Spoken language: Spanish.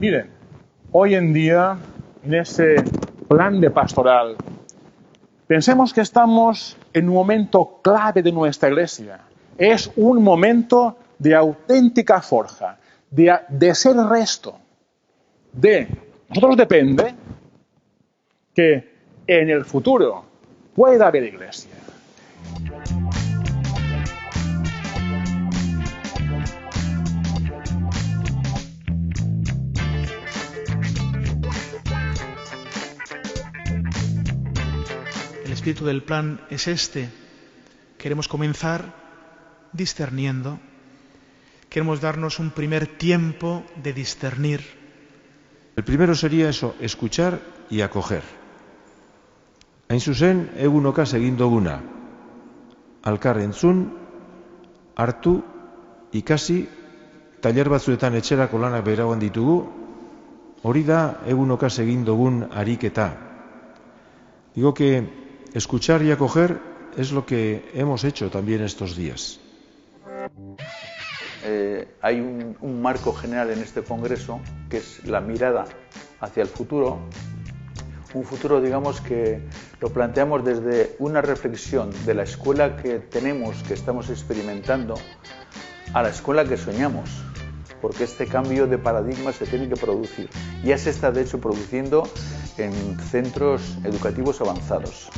Miren, hoy en día, en ese plan de pastoral, pensemos que estamos en un momento clave de nuestra Iglesia. Es un momento de auténtica forja, de ser resto. De nosotros depende que en el futuro pueda haber Iglesia. El espíritu del plan es este. Queremos comenzar discerniendo. Queremos darnos un primer tiempo de discernir. El primero sería eso, escuchar y acoger. Hain zuzen, egunoka egin duguna. Alkar entzun, hartu, ikasi, tailer batzuetan etxerako lanak beheragoan ditugu, hori da egunoka egin dugun ariketa. Digo que escuchar y acoger es lo que hemos hecho también estos días. Hay un marco general en este congreso que es la mirada hacia el futuro, un futuro, digamos, que lo planteamos desde una reflexión de la escuela que tenemos, que estamos experimentando, a la escuela que soñamos, porque este cambio de paradigma se tiene que producir. Ya se está, de hecho, produciendo en centros educativos avanzados.